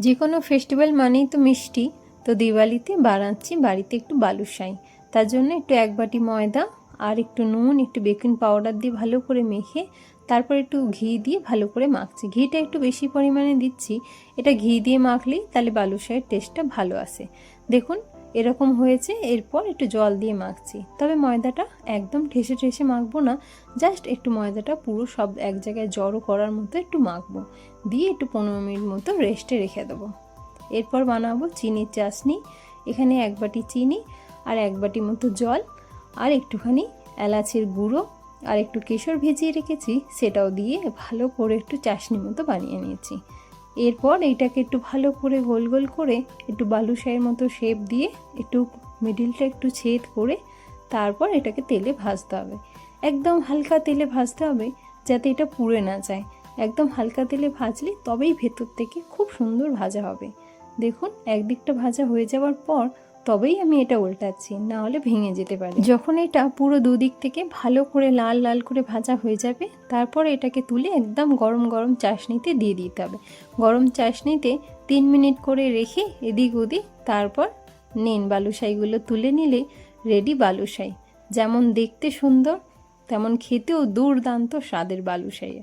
যে কোনো ফেস্টিভ্যাল মানেই তো মিষ্টি। তো দিওয়ালিতে বানাচ্ছি বাড়িতে একটু বালুশাই। তার জন্য একটু 1 বাটি ময়দা আর একটু নুন, একটু বেকিং পাউডার দিয়ে ভালো করে মেখে তারপর একটু ঘি দিয়ে ভালো করে মাখছি। ঘিটা একটু বেশি পরিমাণে দিচ্ছি। এটা ঘি দিয়ে মাখলেই তাহলে বালুশাইয়ের টেস্টটা ভালো আসে। দেখুন এরকম হয়েছে। এরপর একটু জল দিয়ে মাখছি, তবে ময়দাটা একদম ঠেসে ঠেসে মাখবো না, জাস্ট একটু ময়দাটা পুরো সব এক জায়গায় জড়ো করার মতো একটু মাখবো, দিয়ে একটু 15 মিনিট মতো রেস্টে রেখে দেবো। এরপর বানাবো চিনির চাশনি। এখানে 1 বাটি চিনি আর 1 বাটি মতো জল আর একটুখানি এলাচের গুঁড়ো আর একটু কেশর ভিজিয়ে রেখেছি, সেটাও দিয়ে ভালো করে একটু চাশনি মতো বানিয়ে নিয়েছি। এরপর এইটাকে একটু ভালো করে গোল গোল করে একটু বালুশাইয়ের মতো শেপ দিয়ে একটু মিডিলটা একটু ছেদ করে তারপর এটাকে তেলে ভাজতে হবে। একদম হালকা তেলে ভাজতে হবে যাতে এটা পুড়ে না যায়। একদম হালকা তেলে ভাজলে তবেই ভেতর থেকে খুব সুন্দর ভাজা হবে। দেখুন একদিকটা ভাজা হয়ে যাওয়ার পর তবেই আমি এটা উল্টাচ্ছি, না হলে ভেঙে যেতে পারে। যখন এটা পুরো দুদিক থেকে ভালো করে লাল লাল করে ভাজা হয়ে যাবে, তারপর এটাকে তুলে একদম গরম গরম চাশনিতে দিয়ে দিতে হবে। গরম চাশনিতে 3 মিনিট করে রেখে এদিক ওদিক তারপর নিন বালুশাইগুলো তুলে নিলে রেডি বালুশাই। যেমন দেখতে সুন্দর তেমন খেতেও দুর্দান্ত স্বাদের বালুশাই।